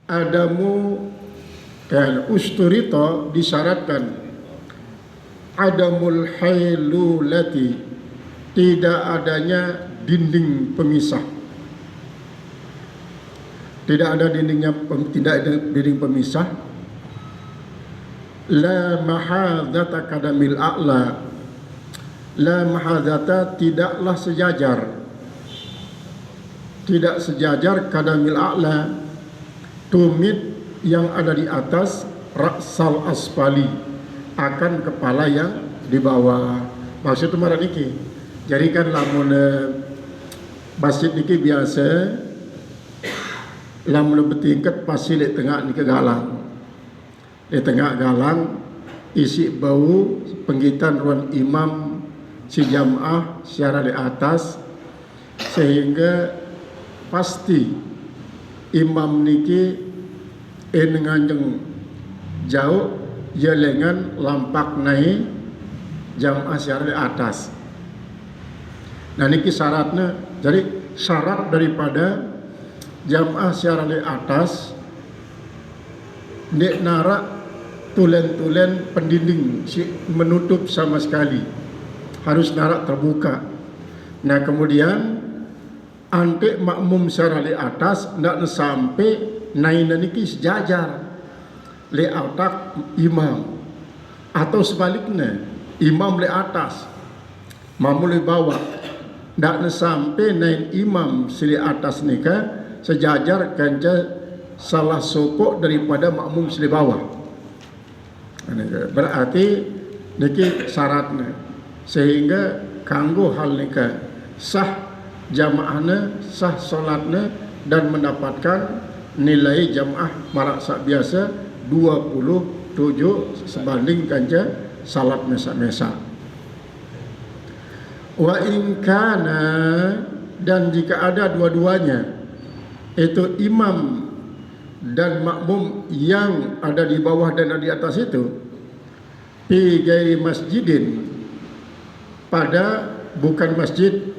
adamu usturito disyaratkan adamul hailulati, tidak adanya dinding pemisah, tidak ada dinding pemisah. La mahadzata kadamil a'la, la mahadzata tidaklah sejajar, tidak sejajar kadamil a'la, tumit yang ada di atas, raksal asfali, akan kepala yang di bawah. Maksud itu marah niki. Jadi kan lamun masjid niki biasa lamun bertingkat pasti di tengah niki galang. Di tengah galang isi bau penggitan ruang imam si jamaah secara di atas, sehingga pasti imam niki nganjeng jauh jelengan lampak naik jamaah secara di atas. Nah niki syaratnya, jadi syarat daripada jamaah secara di atas dek narak tulen-tulen pendinding menutup sama sekali, harus narak terbuka. Nah kemudian antek makmum secara di atas ndak sampai naik niki sejajar le atas imam, atau sebaliknya imam le atas makmum le bawah, ndak sampai naik imam sili atas nika sejajar kanca salah sokok daripada makmum sili bawah. Berarti niki syaratnya, sehingga kanggo hal nika sah jamaahnya, sah solatnya, dan mendapatkan nilai jamaah maraksa biasa 27 sebanding kanca salat mesa-mesa. Wa inkana, dan jika ada dua-duanya, itu imam dan makmum yang ada di bawah dan ada di atas itu, fi ghairi masjidin, pada bukan masjid,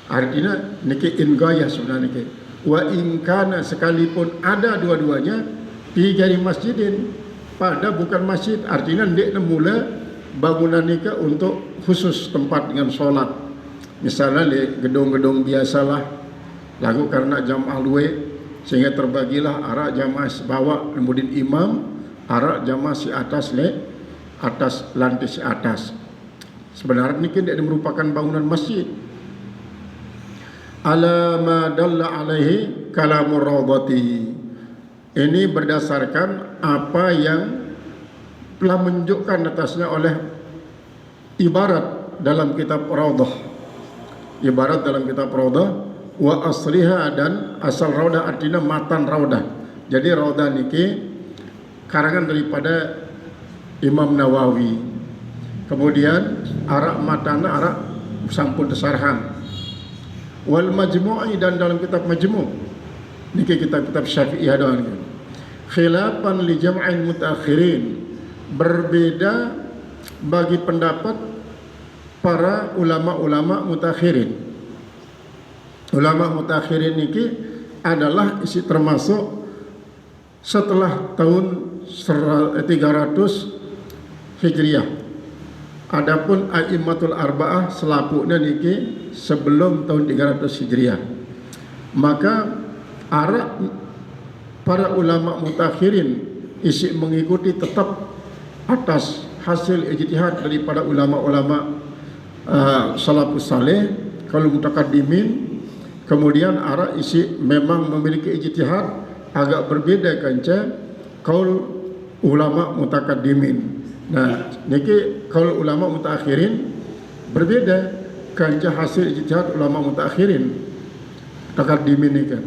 artinya niki ingayah sebenarnya niki. Wa inkana, sekalipun ada dua-duanya, fi ghairi masjidin, pada bukan masjid, artinya ndek mula bangunan nika untuk khusus tempat dengan solat. Misalnya di gedung-gedung biasalah lagu karena jamaah luwe, sehingga terbagilah arak jamaah bawah kemudian imam, arak jamaah si atas le atas lantai si atas. Sebenarnya ini tidak merupakan bangunan masjid. Ala ma dalla alaihi kalamur rawdati, ini berdasarkan apa yang telah menunjukkan atasnya oleh ibarat dalam kitab Rawdah, ibarat dalam kitab Rawdah. Wa asliha, dan asal Raudah artinya matan Raudah. Jadi Raudah niki karangan daripada Imam Nawawi. Kemudian arak matana arak sampun tasarhan. Wal majmu'i, dan dalam kitab majmu' niki kitab-kitab Syafi'i ada niki. Khilafan li jam'in mutaakhirin, berbeda bagi pendapat para ulama-ulama mutakhirin. Ulama mutakhirin niki adalah isi termasuk setelah tahun 300 Hijriah. Adapun a'immatul arba'ah selapuknya niki sebelum tahun 300 Hijriah. Maka arak para ulama mutakhirin isi mengikuti tetap atas hasil ijtihad daripada ulama-ulama salafus saleh. Kalau mutakaddimin, kemudian arah isi memang memiliki ijtihad agak berbeda kanca kaul ulama mutakaddimin. Nah, niki kaul ulama mutakhirin berbeda kanca hasil ijtihad ulama mutakhirin mutakaddimin ini kan.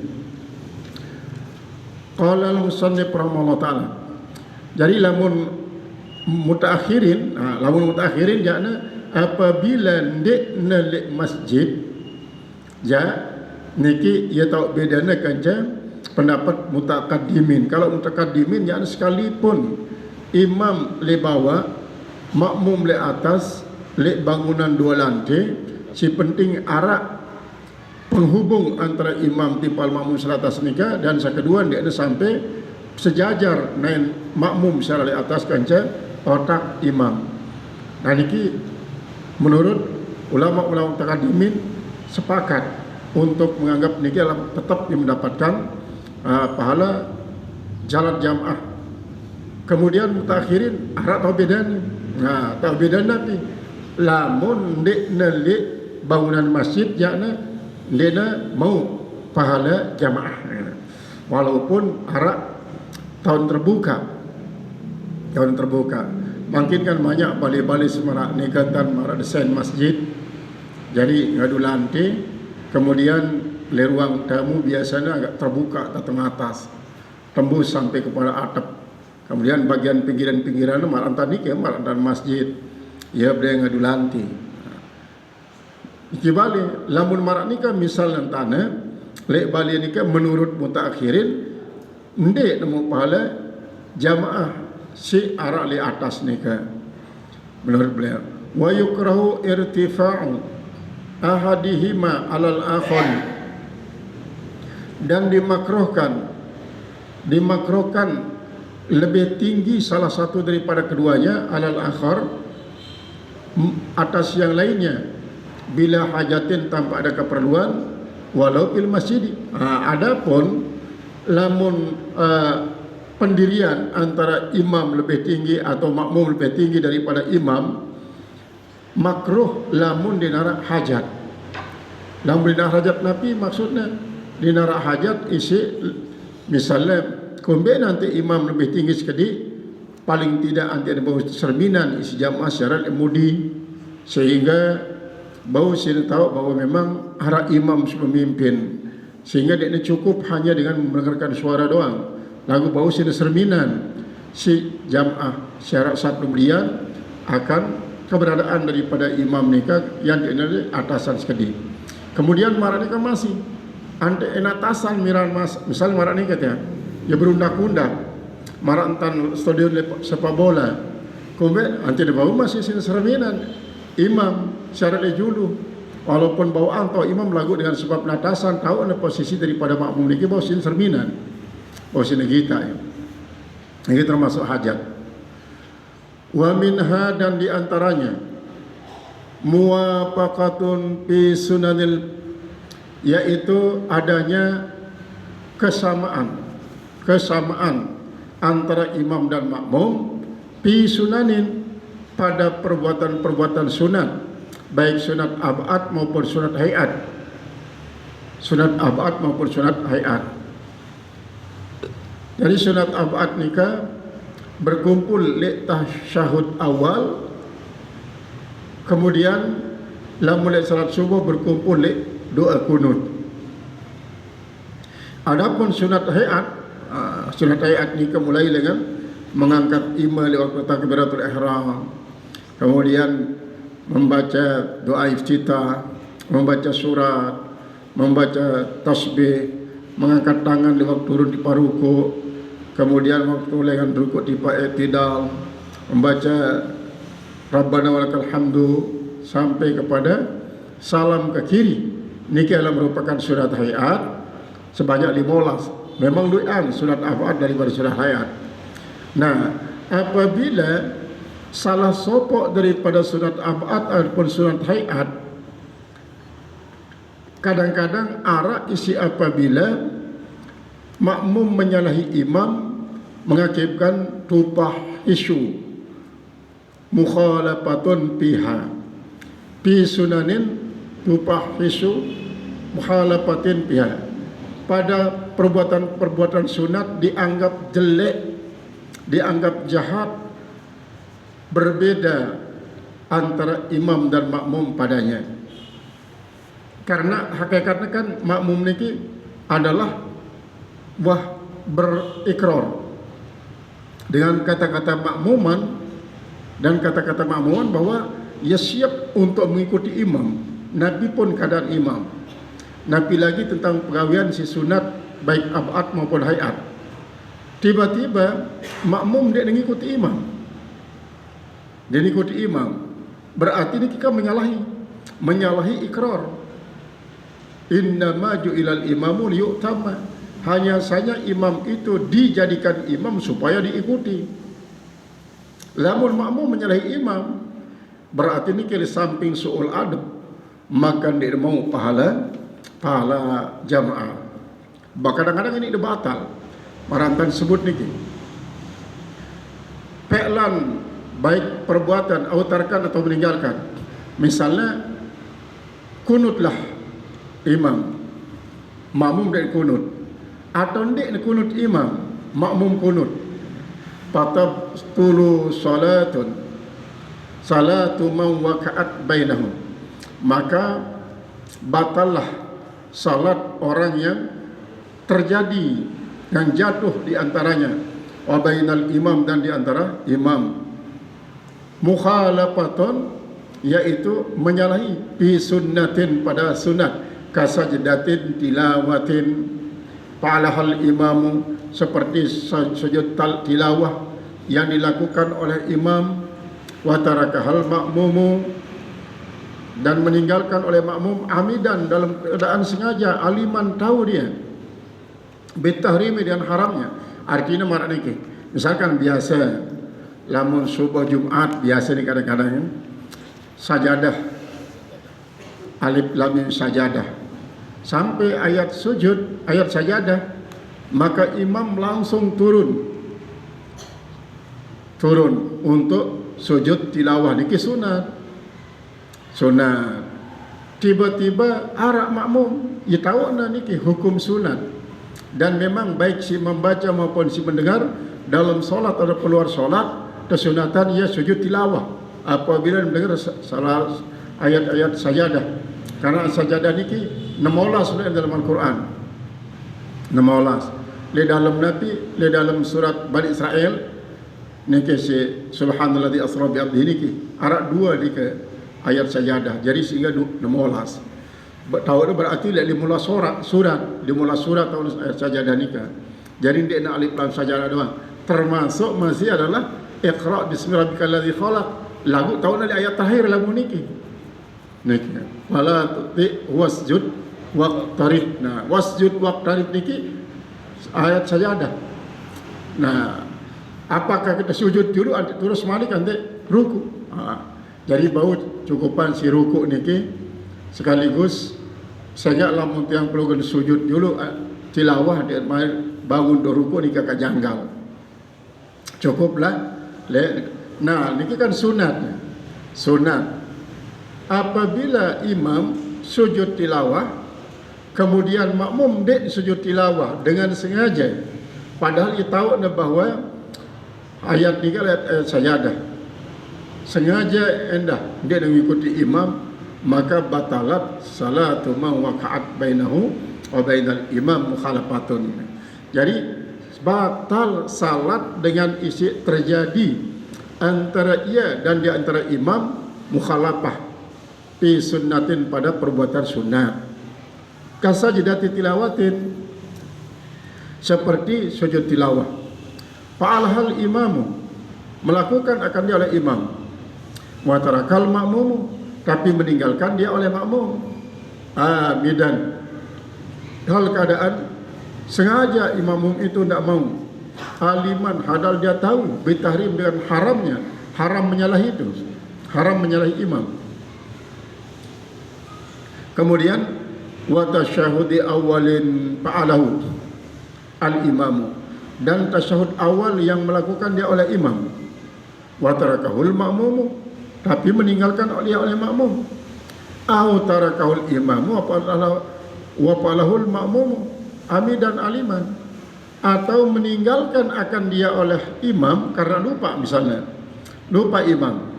Qala al-musannif rahimahullah taala. Jadi lamun mutakhirin jana apabila ndek nalik masjid ja niki ia tahu bedanya kanca pendapat mutakaddimin. Kalau mutakaddimin yang sekalipun imam le bawah, makmum le atas, le bangunan dua lantai, si penting arak penghubung antara imam tipal makmum seratas nikah, dan kedua dia ada sampai sejajar nain makmum secara di atas kanca otak imam. Nah niki menurut ulama-ulama takadimin sepakat untuk menganggap niki tetap mendapatkan pahala jalan jamaah. Kemudian mutakhirin arah tahu bedanya. Nah, tahu bedanya tapi lamun dek nelik bangunan masjid yakna dena mau pahala jamaah. Walaupun arah tahun terbuka. Mungkin kan banyak balik-balik semarak nikatan marak desain masjid. Jadi ngadu lantai, kemudian le ruang tamu biasanya agak terbuka datang atas, tembus sampai kepada atap. Kemudian bagian pinggiran-pinggiran marak tadi ke marak dan masjid. Ya beliau ngadu lantai. Iki balik, lamun marak nikah misalnya tanah, lek balik nikah menurut mutakhirin, ndek nemu pahala jamaah si arak li atas nikah. Menurut beliau, wa yukrahu irtifa'u ahadihima alal akhar, dan dimakruhkan lebih tinggi salah satu daripada keduanya alal akhar atas yang lainnya bila hajatin tanpa ada keperluan walau fil masjid. Adapun lamun pendirian antara imam lebih tinggi atau makmum lebih tinggi daripada imam, makruh lamun dinara hajat. Lamun dinara hajat Nabi maksudnya dinara hajat isi misalnya kumbe nanti imam lebih tinggi sekali, paling tidak nanti ada bau cerminan isi jamaah syarat emudi, sehingga bau sini tahu bahwa memang arah imam pemimpin, sehingga dia cukup hanya dengan mendengarkan suara doang. Lagu bau sini cerminan si jamaah syarat saat pembelian akan keberadaan daripada imam nikah yang di atasan sekali. Kemudian marah nikah masih ante enatasan miran mas, misal marah nikah ya berundak-undak marah entan stadion sepak bola, kemudian ante de bau masih sini cerminan imam syarat julu, walaupun bau angkau imam lagu dengan sebab natasan tahu ada posisi daripada makmum niki bau sini cerminan, bau sini kita ya. Ini termasuk hajat. Wa minha, dan diantaranya muwafaqatun fi sunanil, yaitu adanya kesamaan antara imam dan makmum fi sunanin pada perbuatan-perbuatan sunat, baik sunat ab'ad maupun sunat hayat. Jadi sunat ab'ad nikah berkumpul li tasyahud awal, kemudian lamun salat subuh berkumpul li doa kunut. Adapun sunat hayat nikah mulai dengan mengangkat ima li waktu takbiratul ihram, kemudian membaca doa iftitah, membaca surat, membaca tasbih, mengangkat tangan di waktu turun di paruku, kemudian waktu dengan rukuk di i'tidal, membaca Rabbana walakal hamdu sampai kepada salam ke kiri. Niki adalah merupakan surat hayat sebanyak 15. Memang lu'an surat ab'ad daripada surat hayat. Nah, apabila salah sopok daripada surat ab'ad ataupun surat hayat, kadang-kadang arah isi apabila makmum menyalahi imam mengakibatkan tupah isu mukhalafatun piha pi sunanin tupah isu mukhalafatin piha, pada perbuatan-perbuatan sunat dianggap jelek, dianggap jahat, berbeda antara imam dan makmum padanya. Karena hakikatnya kan makmum niki adalah berikrar dengan kata-kata makmuman dan kata-kata makmuman bahwa ia siap untuk mengikuti imam. Nabi pun keadaan imam. Nabi lagi tentang pergawian si sunat baik ab'ad maupun hayat. Tiba-tiba makmum dia mengikuti imam. Dia mengikuti imam. Berarti ini kita menyalahi ikrar. Innama ju'ilal imamu liyu'tama. Hanya saja imam itu dijadikan imam supaya diikuti. Lamun makmum menyalahi imam, berarti ini kira samping su'ul adab, maka dia mau pahala jamaah. Bahkan kadang-kadang ini dia batal. Marantan sebut niki. Pe'lan baik perbuatan autarkan atau meninggalkan. Misalnya kunutlah imam, makmum dari kunut, atau ndik kunut imam, makmum kunut. Fatabtulu salatun salatu man waqa'at bainahum. Maka batallah salat orang yang terjadi, yang jatuh di antaranya, wa bainal imam, dan di antara imam. Mukhalafatun, yaitu menyalahi, fi sunnatin, pada sunat, kasajdatin tilawatin, fa'alahal imamu, seperti sujud tilawah yang dilakukan oleh imam, wa tarakahal makmumu, dan meninggalkan oleh makmum, amidan, dalam keadaan sengaja, aliman, tahu dia, bitahrimi, dan haramnya. Artinya makna ini, misalkan biasa lamun subuh Jumat, biasa ni kadang-kadang sajadah, alif lam mim sajadah, sampai ayat sujud, ayat sajadah, maka imam langsung turun untuk sujud tilawah. Niki sunat. Tiba-tiba arak makmum, ya tahu na niki hukum sunat. Dan memang baik si membaca maupun si mendengar dalam solat atau keluar solat, kesunatan ia sujud tilawah apabila mendengar salah ayat-ayat sajadah. Karena sajadah niki 16 dalam Al-Quran. 16. Le dalam Nabi, le dalam surat Bani Israel niki si subhanalladzi asra bi abdihi niki arak 2 di ke ayat sajadah. Jadi sehingga 16. Tahu itu berarti dimulai surat atau ayat sajadah nikah. Jadi dia nak alif lam sajadah doang. Termasuk masih adalah iqra bismi rabbikal ladzi khalaq. Lagu tahu dari ayat terakhir lagu niki. Niki. Wala tuti wasjud waqtarib. Nah, wasjud waqtarib niki ayat sajadah. Nah, apakah kita sujud dulu terus balik nanti ruku? Jadi bau cukupan si ruku niki sekaligus sehingga lamun tiang perlu sujud dulu tilawah dia bangun do ruku ni kakak janggal. Cukuplah. Nah, niki kan sunat. Apabila imam sujud tilawah, kemudian makmum dek sujud tilawah dengan sengaja, padahal dia tahu bahawa ayat ni kan ayat sajadah, sengaja endah dia mengikuti imam, maka batalat salatu man waqa'at bainahu wa bainal imam mukhalafatun. Jadi batal salat dengan isi terjadi antara ia dan di antara imam mukhalafah fi sunnatin, pada perbuatan sunat, kasajdati tilawatin, seperti sujud tilawah. Fa'alhal imamu, melakukan akan dia oleh imam, wa tarakal makmumu, tapi meninggalkan dia oleh makmum, amidan, hal keadaan sengaja imam itu tidak mau, aliman, hadal dia tahu, bitahrim, dengan haramnya, haram menyalahi itu, haram menyalahi imam. Kemudian wa tasyahudi awalin fa'alahu al-imamu, dan tasyahud awal yang melakukan dia oleh imam, wa tarakahul makmumu, tapi meninggalkan oleh makmum, au tarakahul imamu wa falahul makmumu amidan aliman, atau meninggalkan akan dia oleh imam karena lupa, misalnya lupa imam,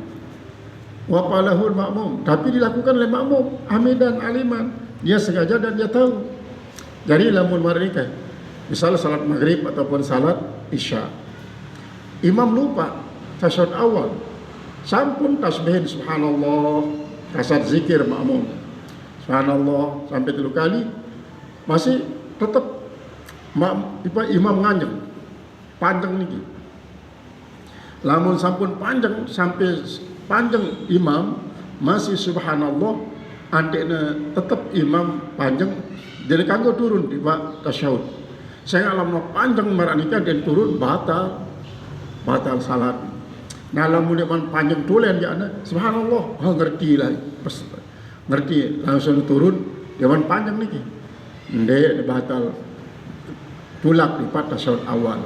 wa falahul makmum, tapi dilakukan oleh makmum amidan aliman, dia sengaja dan dia tahu. Jadi lamun mereka misalnya salat maghrib ataupun salat isya, imam lupa tasyahud awal, sampun tasbihin subhanallah, kasar zikir makmum subhanallah sampai 3 kali, masih tetap imam nganjeng panjang niki. Lamun sampun panjang sampai panjang imam masih subhanallah antekna tetap imam panjang jadi kanggo turun di bak tasyahud. Saya alam panjang maranika dan turun batal salat. Nah lamun man panjang tulen ya ana subhanallah ngerti lah. Ngerti langsung turun jaman panjang niki. Ndek batal tulak di pat tasyahud awal.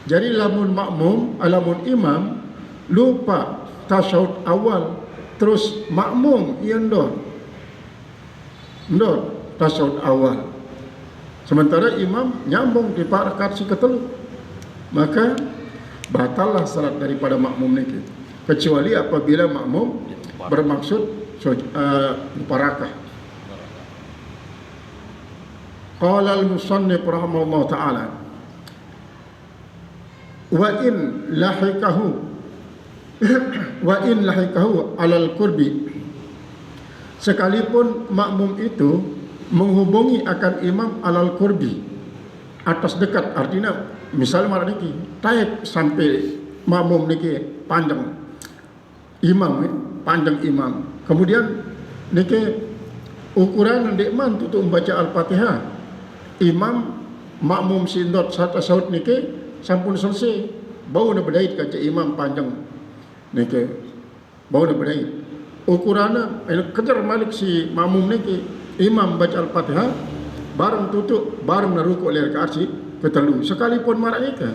Jadi lamun makmum, lamun imam lupa tasyahud awal terus makmum ia ndor tasyahud awal. Sementara imam nyambung di rakaat si ketelu, maka batallah salat daripada makmum niki. Kecuali apabila makmum bermaksud muparakah. Qala al-musannif rahimahullah ta'ala wa in lahikahu alal qurbi, sekalipun makmum itu menghubungi akan imam alal qurbi, atas dekat, artinya misalnya marah niki taik sampai makmum niki panjang imam kemudian niki ukuran ndek man tutup membaca al-Fatihah, imam makmum sindot satu saut niki sampun selesai bau na bedait kaca imam panjang niki bau na bedait ukurana kejar malik si makmum niki imam baca al-Fatihah bareng tutup bareng naruku oleh rakaat si ketelu sekalipun marah niki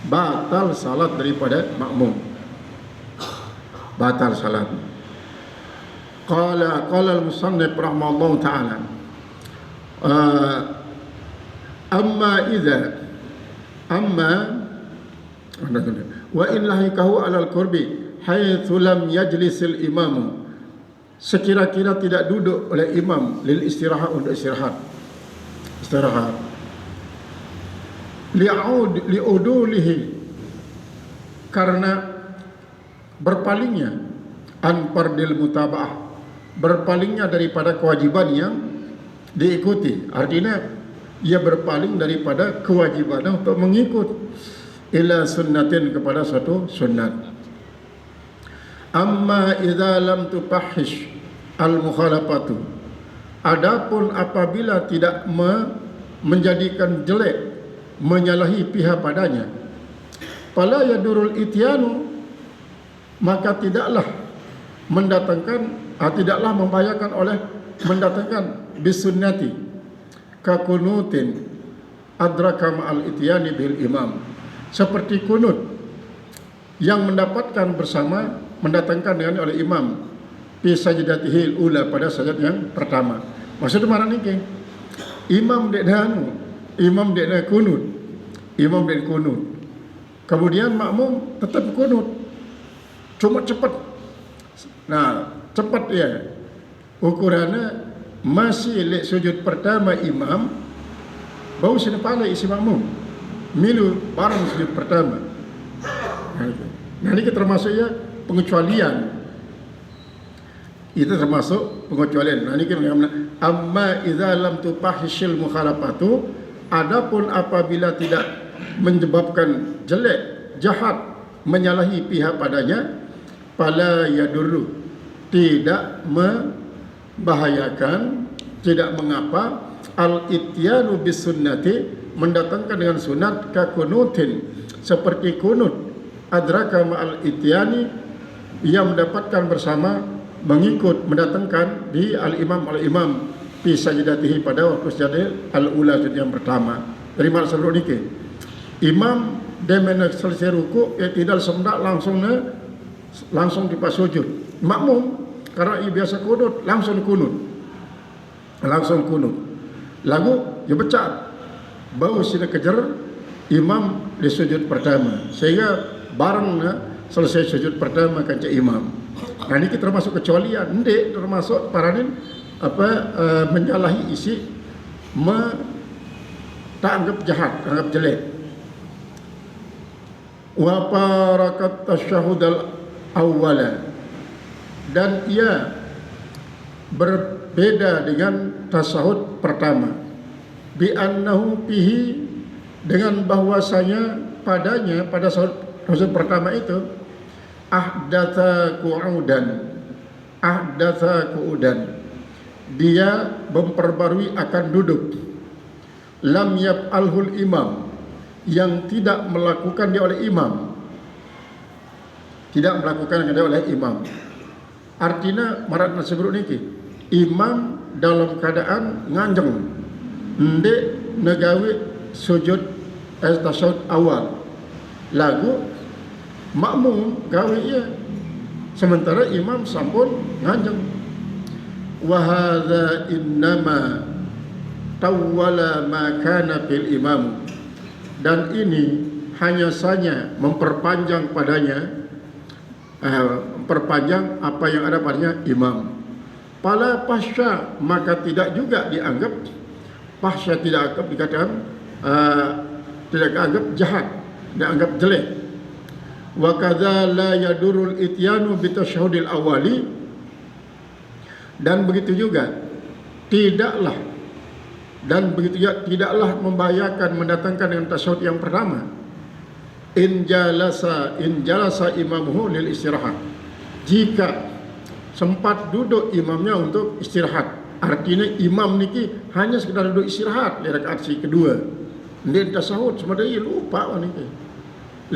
batal salat daripada makmum, batal salat. Qala al-musannif rahimahullah ta'ala wa in lahikahu alal qurbi haitsu lam yajlisil imamu, sekira-kira tidak duduk oleh imam lil istirahat untuk istirahat li'udulihi, karena berpalingnya an fardil mutaba'ah, berpalingnya daripada kewajiban yang diikuti, artinya ia berpaling daripada kewajiban untuk mengikut ila sunnatin, kepada suatu sunnat. Amma idza lam tufahish al mukhalafatu, adapun apabila tidak menjadikan jelek, menyalahi pihak padanya, fala yadurul ityanu, maka tidaklah membahayakan oleh mendatangkan bisunnati kakunutin adraka ma'al ityani bil imam, seperti kunut yang mendapatkan bersama mendatangkan dengan oleh imam fi sajdatihil ula, pada sajdat yang pertama. Maksudnya mana niki imam dek kunut kemudian makmum tetap kunut cuma cepat. Nah cepat ya ukurannya masih lek sujud pertama imam bau sini pala isi makmum milu barang sujud pertama. Nah ini termasuk ya pengecualian, itu termasuk pengecualian. Nah ini kita amma idza lam tufahishil mukhalafatu, adapun apabila tidak menyebabkan jelek, jahat, menyalahi pihak padanya, fala yadurru, tidak membahayakan, tidak mengapa, al-ityanu bis sunnati, mendatangkan dengan sunat, kakunutin, seperti kunut, adraka ma'al ityani, yang mendapatkan bersama mengikut, mendatangkan di al-imam fi sajdatihi, pada waktu sajdah al-ula, yang pertama. Dari mana sebelum niki imam dia selesai ruku ya tidak semendak langsung dipas sujud. Makmum karena ia biasa kunut langsung kunut lagu ya becat bau sila kejar imam di sujud pertama, sehingga bareng selesai sujud pertama kaca imam. Nah ini termasuk kecualian, ndek termasuk paranin menyalahi isi tak anggap jahat, anggap jelek. Wa parakat tasyahud al-awwala, dan ia berbeda dengan tasyahud pertama, bi annahu fihi, dengan bahwasanya padanya, pada tasyahud pertama itu, ahdatsa qu'udan, dia memperbarui akan duduk. Lam yaf'alhul imam, yang tidak melakukan dia oleh imam. Tidak melakukan dia oleh imam. Artinya marat nasibru niki, imam dalam keadaan nganjeng, ndek negawi sujud tasyahud awal, lagu makmum gawe ia, sementara imam sampun nganjeng. Wa hadza innama tawwala ma kana fil imam, dan ini hanya saja memperpanjang padanya, perpanjang apa yang ada padanya imam. Pala pasya, maka tidak juga dianggap pasya, tidak anggap dikatakan tidak dianggap jahat, dianggap jelek. Wa kadza la yadurul ityanu bi tasyahudil awali, dan begitu juga tidaklah membahayakan mendatangkan dengan tasyahud yang pertama. In jalasa imamuhu lil istirahat, jika sempat duduk imamnya untuk istirahat. Artinya imam niki hanya sekedar duduk istirahat di rakaat si kedua, ndek tasyahud sebenarnya lupa niki.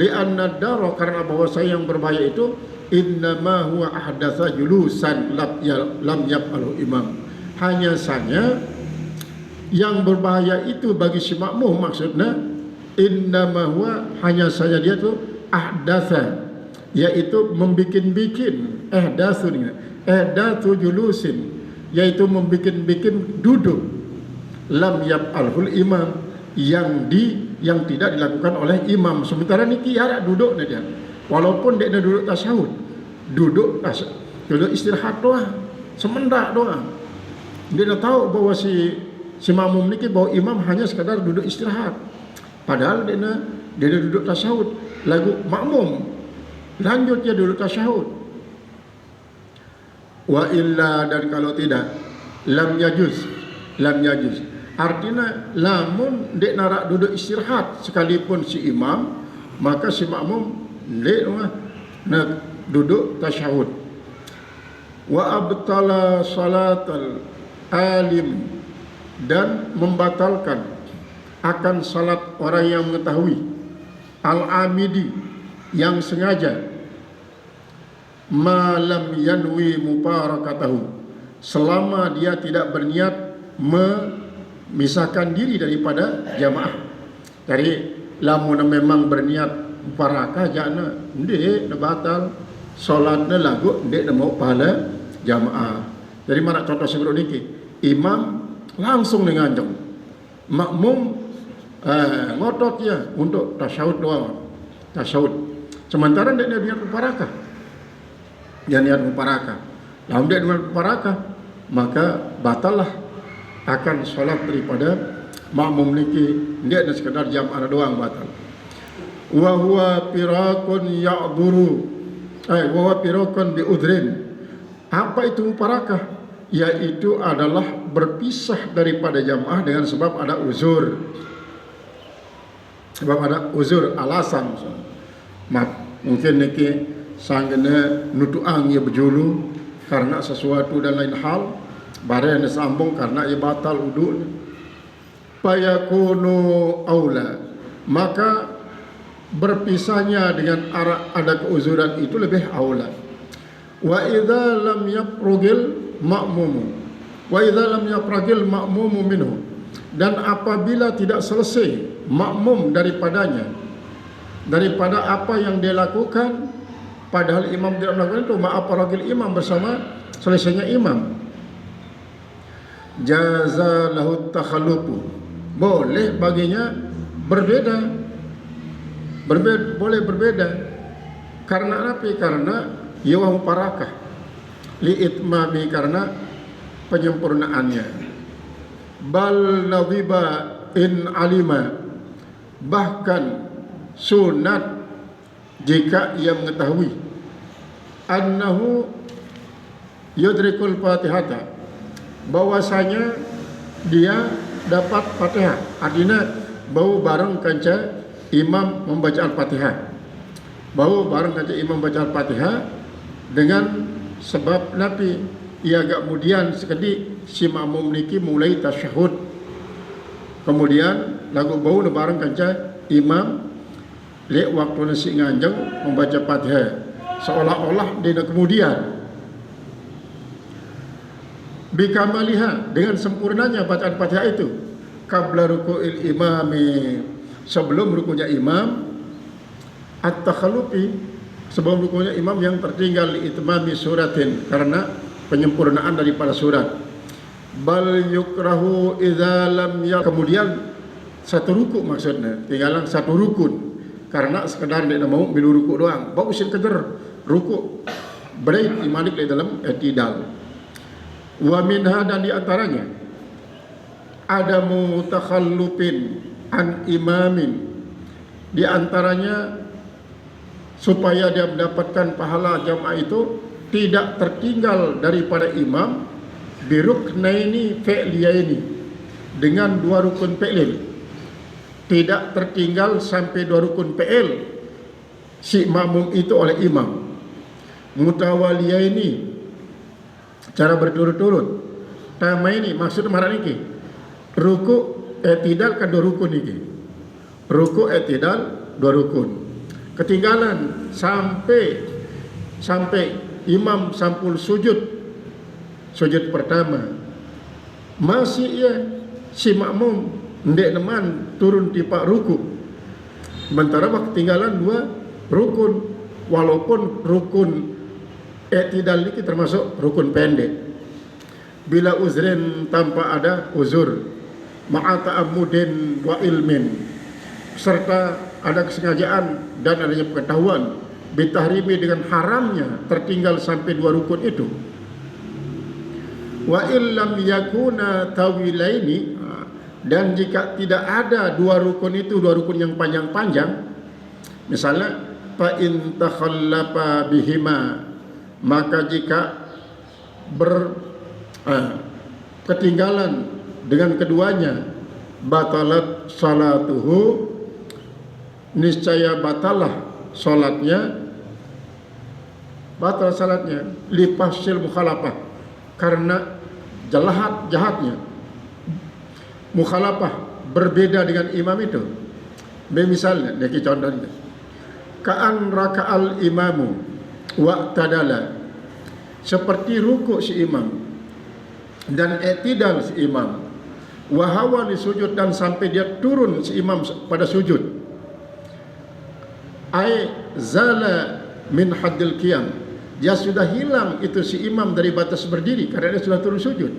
Li anna daro, karena bahwa saya yang berbahaya itu innama huwa ahdatsa julusan lam yaf'alu imam, hanya saja yang berbahaya itu bagi si makmum, maksudnya innama huwa, hanya saja dia tu ahdatsa, yaitu membikin-bikin, ihdatsu julusin, yaitu membikin-bikin duduk, lam yaf'alhul imam, yang tidak dilakukan oleh imam. Sementara niki ada duduk dia, walaupun dia duduk tasyahud, duduk istirahat doang, semendak doang. Dia dah tahu bahwa si makmum niki bahwa imam hanya sekadar duduk istirahat, padahal dia duduk tasyahud, lagu makmum lanjut dia duduk tasyahud. Wa illa, dan kalau tidak, lam yajuz. Artinya lamun dek narak duduk istirahat sekalipun si imam, maka si makmum dek nak duduk tasyahud. Wa abtala salatal alim, dan membatalkan akan salat orang yang mengetahui, al-amidi, yang sengaja, malam yanwi mubarakatahu, selama dia tidak berniat memisahkan diri daripada jamaah. Jadi lamun memang berniat mubarakah jana, ndek batal salatnya lagu, ndek mau pahala jamaah. Jadi mana contoh sebelum niki, imam langsung dengan jeng, makmum ngotot ya untuk tasyahud doang, tasyahud, sementara dia niat mubarakah, lalu dia niat mubarakah, maka batallah akan solat daripada makmum niki, dia hanya sekedar jamaah doang batal. Wa huwa firakun ya'duru, wa huwa firakun bi udhrin. Apa itu mubarakah? Yaitu adalah berpisah daripada jamaah dengan sebab ada uzur. Sebab ada uzur, alasan. Mungkin niki sanggana nutuang ia berjulu karena sesuatu dan lain hal, barang yang sambung karena ia batal uduk. Fayakunu aula, maka berpisahnya dengan ada keuzuran itu lebih aula. Wa idza lam yaprugil makmumu, wa idza lam yapragil makmumu minhu, dan apabila tidak selesai makmum daripada apa yang dia lakukan, padahal imam tidak melakukan itu, ma'apragil imam, bersama selesainya imam, jaza lahu takhallufu, boleh baginya boleh berbeda. Karena apa? Karena yawa mubarakah li'itmami, karena penyempurnaannya. Bal nadhiba in alima, bahkan sunat jika ia mengetahui, annahu yudrikul fatihata, bahwasanya dia dapat fatihah, artinya bau bareng kanca imam membaca al-fatihah, bau bareng kanca imam baca al-fatihah, dengan sebab Nabi ia agak kemudian sekedik si makmum niki mulai tasyahud, kemudian lagu bau bareng kanca imam lek waktu nasi nganjeng membaca Fatihah seolah-olah dia kemudian bikamaliha dengan sempurnanya bacaan Fatihah itu qabla ruku'il imami sebelum rukunya imam at-takhallufi sebelum rukunya imam yang tertinggal li itmami suratin karena penyempurnaan daripada surat bal yukrahu idza lam kemudian satu ruku maksudnya tinggalan satu rukun karena sekedar dia mau bilu ruku doang bau usin kejar ruku berait imalik di dalam i'tidal wa minha dan diantaranya ada mutakhallupin an imamin diantaranya supaya dia mendapatkan pahala jamaah itu tidak tertinggal daripada imam biruknaini fi'liyaini dengan dua rukun fi'il tidak tertinggal sampai dua rukun fi'il si makmum itu oleh imam mutawaliyaini cara berturut-turut tema ini maksud marah niki ruku i'tidal kan dua rukun niki ruku i'tidal dua rukun ketinggalan sampai imam sampul sujud pertama masih ya si makmum ndek neman turun tipak ruku sementara ketinggalan dua rukun walaupun rukun i'tidal ini termasuk rukun pendek bila uzrin tanpa ada uzur ma'a ta'ammudin wa ilmin serta ada kesengajaan dan adanya pengetahuan bitahrimi dengan haramnya tertinggal sampai dua rukun itu wa illam yakuna tawilaini dan jika tidak ada dua rukun itu dua rukun yang panjang-panjang misalnya fa in takhallafa bihima maka jika ketinggalan dengan keduanya batalat salatuhu niscaya batalah salatnya batal salatnya lipasil mukhalafah karena jahatnya mukhalafah berbeda dengan imam itu misalnya niki contohnya ka'an raka'al imamu wa tadala seperti ruku si imam dan i'tidal si imam wa hawa li sujud dan sampai dia turun si imam pada sujud ay zala min haddil qiyam dia sudah hilang itu si imam dari batas berdiri karena dia sudah turun sujud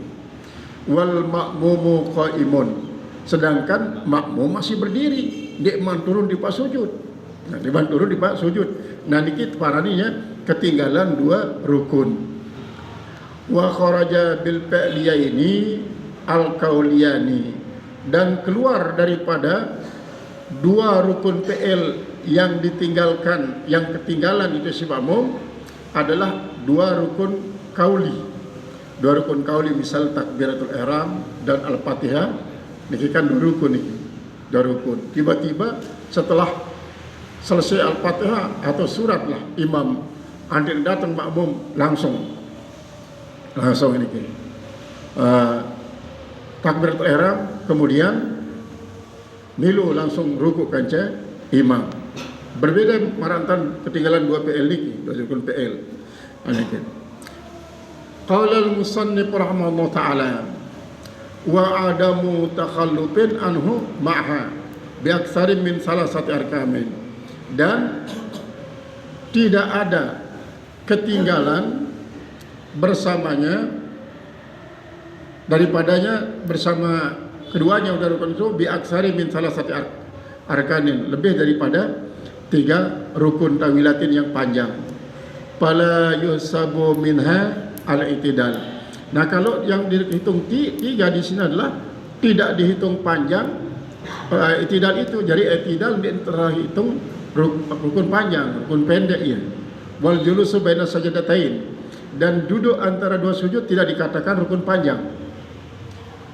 wal ma'mumu qaimun sedangkan makmum masih berdiri dia turun di pas sujud dia turun di pas sujud nah dikit paraninya ketinggalan dua rukun wa kharaja bil fa'liyaini al qauliyani dan keluar daripada dua rukun fi'il yang ditinggalkan yang ketinggalan itu si makmum adalah dua rukun kauli misal takbiratul ihram dan al-fatihah ini kan dua rukun ini dua rukun tiba-tiba setelah selesai al-fatihah atau surat lah imam andin datang makmum langsung ini takbiratul ihram kemudian milu langsung ruku kanca imam berbeda marantan ketinggalan dua PL niki dua rukun PL anikin qala al-musannif rahimahullah ta'ala wa adamu takhallufin anhu ma'ha bi aktsarin min salasati arkamin dan tidak ada ketinggalan bersamanya daripadanya bersama keduanya udah rukun itu bi aksari min salasati arkanin lebih daripada tiga rukun tawilatin yang panjang fala yusabu minha al-i'tidal nah kalau yang dihitung tiga di sini adalah tidak dihitung panjang i'tidal itu jadi i'tidal terhitung rukun panjang rukun pendek ya wal julusu baina sajadatain dan duduk antara dua sujud tidak dikatakan rukun panjang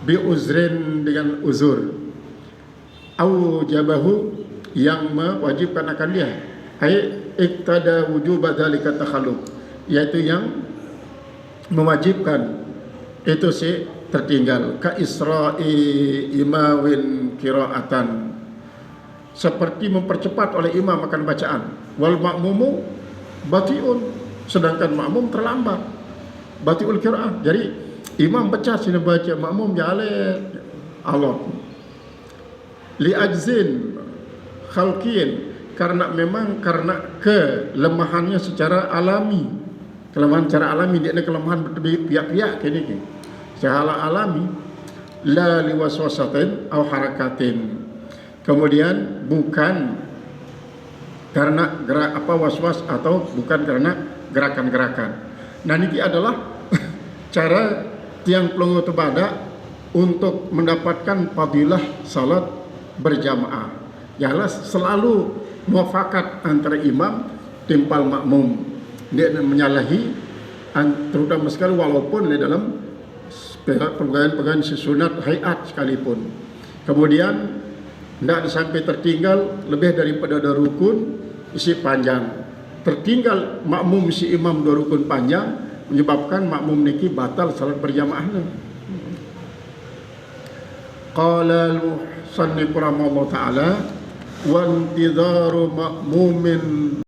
bi uzrin dengan uzur au jabahu yang mewajibkan akan dia ay iktada wujub dzalika takhalluf yaitu yang mewajibkan itu si tertinggal, ka isra'i imawin qira'atan, seperti mempercepat oleh imam akan bacaan, wal ma'mumu bati'un, sedangkan makmum terlambat, bati'ul qira'ah. Jadi imam pecah sini baca, makmum jalan alot. Li ajzin khalqin, karena memang karena kelemahannya secara alami, kelemahan secara alami, dia ada kelemahan pihak-pihak ini secara alami, la liwaswasatin au harakatin, kemudian bukan karena gerak waswas atau bukan karena gerakan-gerakan. Nah ini adalah cara tiang pelongo tebada untuk mendapatkan fadilah salat berjamaah, ialah selalu muafakat antara imam timpal makmum. Dia menyalahi terutama sekali walaupun di dalam pegangan sunat hayat sekalipun. Kemudian tidak sampai tertinggal lebih daripada 2 rukun isi panjang. Tertinggal makmum si imam 2 rukun panjang menyebabkan makmum niki batal salat berjamaahnya. Qala al-musannif rahimahullah ta'ala wa intidharu ma'mumin